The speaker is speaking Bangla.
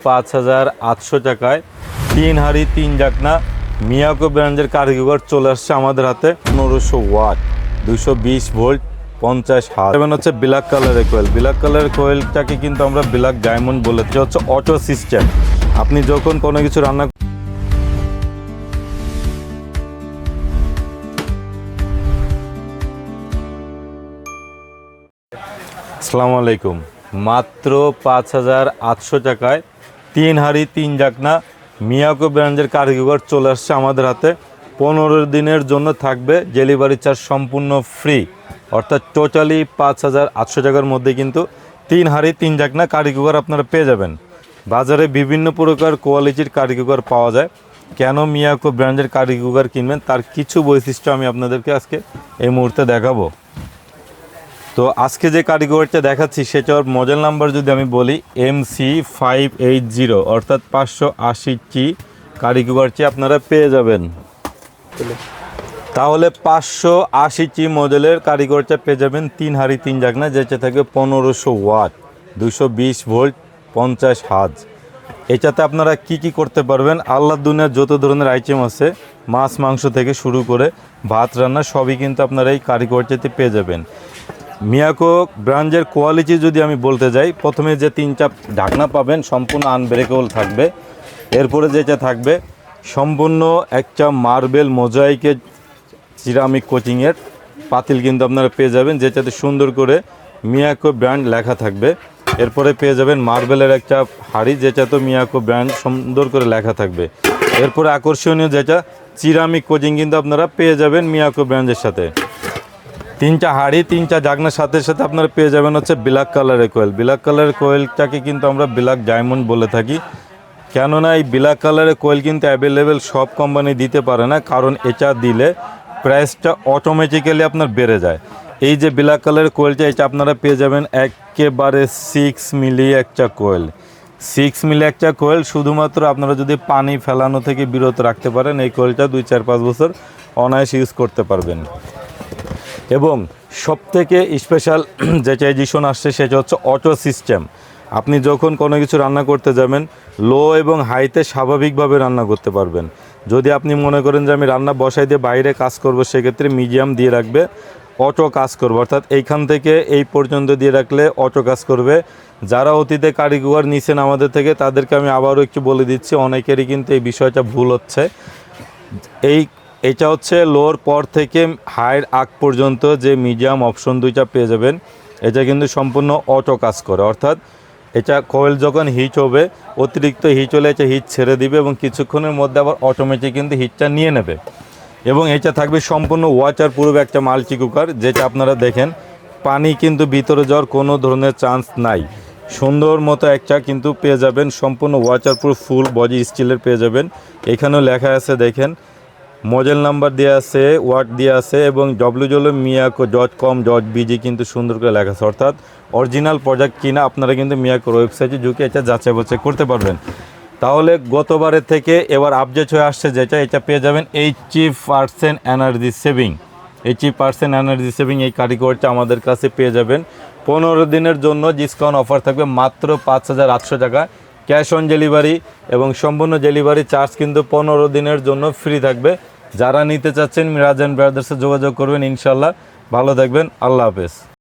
5800 টাকায় 3 হাঁড়ি 3 জাকনা মিয়াকো ব্র্যান্ডের কারিগর চলে আসছে আমাদের হাতে। 1500 ওয়াট 220 ভোল্ট 50 হাত। এবং হচ্ছে ব্ল্যাক কালারের কোয়েল। ব্ল্যাক কালারের কোয়েলটাকে কিন্তু আমরা ব্ল্যাক ডায়মন্ড বলে থাকি। হচ্ছে অটো সিস্টেম। আপনি যখন কোনো কিছু রান্না আসসালামু আলাইকুম। মাত্র 5800 টাকায় 3 হাঁড়ি 3 জাকনা মিয়াকো ব্র্যান্ডের কারিগর চলে আসছে আমাদের হাতে। 15 দিনের জন্য থাকবে ডেলিভারি চার্জ সম্পূর্ণ ফ্রি, অর্থাৎ টোটালি 5800 টাকার মধ্যে কিন্তু 3 হাঁড়ি 3 জাকনা কারিগর আপনারা পেয়ে যাবেন। বাজারে বিভিন্ন প্রকার কোয়ালিটির কারিগর পাওয়া যায়। কেন মিয়াকো ব্র্যান্ডের কারিগর কিনবেন তার কিছু বৈশিষ্ট্য আমি আপনাদেরকে আজকে এই মুহূর্তে দেখাবো। তো আজকে যে কারিগরটা দেখাচ্ছি সেটার মডেল নাম্বার যদি আমি বলি MC580, অর্থাৎ 580টি কারিগরটি আপনারা পেয়ে যাবেন। তাহলে 580টি মডেলের কারিগরটা পেয়ে যাবেন 3 হাঁড়ি 3 জাকনা, যেটা থাকবে 1500 ওয়াট 220 ভোল্ট 50 হাজ। এটাতে আপনারা কি করতে পারবেন, আল্লাহর দুনিয়ার যত ধরনের আইটেম আছে মাছ মাংস থেকে শুরু করে ভাত রান্না সবই কিন্তু আপনারা এই কারিগরটাতে পেয়ে যাবেন। মিয়াকো ব্র্যান্ডের কোয়ালিটি যদি আমি বলতে যাই, প্রথমে যে 3টা ঢাকনা পাবেন সম্পূর্ণ আনব্রেকেবল থাকবে। এরপরে যেটা থাকবে সম্পূর্ণ একটা মার্বেল মোজাইকের সিরামিক কোটিংয়ের পাতিল কিন্তু আপনারা পেয়ে যাবেন, যেটাতে সুন্দর করে মিয়াকো ব্র্যান্ড লেখা থাকবে। এরপরে পেয়ে যাবেন মার্বেলের একটা হাঁড়ি, যেটাতে মিয়াকো ব্র্যান্ড সুন্দর করে লেখা থাকবে। এরপরে আকর্ষণীয় যেটা সিরামিক কোটিং কিন্তু আপনারা পেয়ে যাবেন মিয়াকো ব্র্যান্ডের সাথে। 3টা হাঁড়ি 3টা জাগনার সাথে সাথে আপনারা পেয়ে যাবেন হচ্ছে ব্ল্যাক কালারের কোয়েল। ব্ল্যাক কালারের কোয়েলটাকে কিন্তু আমরা ব্ল্যাক ডায়মন্ড বলে থাকি। কেননা এই ব্ল্যাক কালারের কোয়েল কিন্তু অ্যাভেলেবেল সব কোম্পানি দিতে পারে না, কারণ এটা দিলে প্রাইসটা অটোমেটিক্যালি আপনার বেড়ে যায়। এই যে ব্ল্যাক কালারের কোয়েলটা, এটা আপনারা পেয়ে যাবেন একেবারে 6 মিলি একটা কোয়েল। 6 মিলি একটা কোয়েল, শুধুমাত্র আপনারা যদি পানি ফেলানো থেকে বিরত রাখতে পারেন এই কোয়েলটা 2-4-5 বছর অনায়াসে ইউজ করতে পারবেন। এবং সবথেকে স্পেশাল যেটা এডিশন আসছে সেটা হচ্ছে অটো সিস্টেম। আপনি যখন কোনো কিছু রান্না করতে যাবেন লো এবং হাইতে স্বাভাবিকভাবে রান্না করতে পারবেন। যদি আপনি মনে করেন যে আমি রান্না বসাই দিয়ে বাইরে কাজ করব, সেক্ষেত্রে মিডিয়াম দিয়ে রাখবে, অটো কাজ করবে, অর্থাৎ এইখান থেকে এই পর্যন্ত দিয়ে রাখলে অটো কাজ করবে। যারা অতীতে কারিগর নিছেন আমাদের থেকে তাদেরকে আমি আবারও একটু বলে দিচ্ছি, অনেকেরই কিন্তু এই বিষয়টা ভুল হচ্ছে। এটা হচ্ছে লোর পর থেকে হাইয়ের আগ পর্যন্ত যে মিডিয়াম অপশন 2টা পেয়ে যাবেন, এটা কিন্তু সম্পূর্ণ অটো কাজ করে। অর্থাৎ এটা কোয়েল যখন হিট হবে, অতিরিক্ত হিট হলে এটা হিট ছেড়ে দিবে এবং কিছুক্ষণের মধ্যে আবার অটোমেটিক কিন্তু হিটটা নিয়ে নেবে। এবং এটা থাকবে সম্পূর্ণ ওয়াটার প্রুফ একটা মাল্টি কুকার, যেটা আপনারা দেখেন পানি কিন্তু ভিতরে যাওয়ার কোনো ধরনের চান্স নাই। সুন্দর মতো একটা কিন্তু পেয়ে যাবেন, সম্পূর্ণ ওয়াটার প্রুফ ফুল বডি স্টিলের পেয়ে যাবেন। এখানেও লেখা আছে দেখেন, মডেল নাম্বার দেওয়া আছে, ওয়াট দেওয়া আছে এবং www.miyako.com.bg কিন্তু সুন্দর করে লেখা আছে। অর্থাৎ অরিজিনাল প্রোডাক্ট কিনা আপনারা কিন্তু মিয়াকোর ওয়েবসাইটে ঢুকে এটা যাচাই বাছাই করতে পারবেন। তাহলে গতবারের থেকে এবার আপডেট হয়ে আসছে যেটা, এটা পেয়ে যাবেন 80% এনার্জি সেভিং। 80% এনার্জি সেভিং এই কারিগরটা আমাদের কাছে পেয়ে যাবেন। 15 দিনের জন্য ডিসকাউন্ট অফার থাকবে মাত্র 5800 টাকা, ক্যাশ অন ডেলিভারি এবং সম্পূর্ণ ডেলিভারি চার্জ কিন্তু 15 দিনের জন্য ফ্রি থাকবে। যারা নিতে চাচ্ছেন মিরাজ এন্ড ব্রাদার্সে যোগাযোগ করবেন ইনশাল্লাহ। ভালো থাকবেন, আল্লাহ হাফেজ।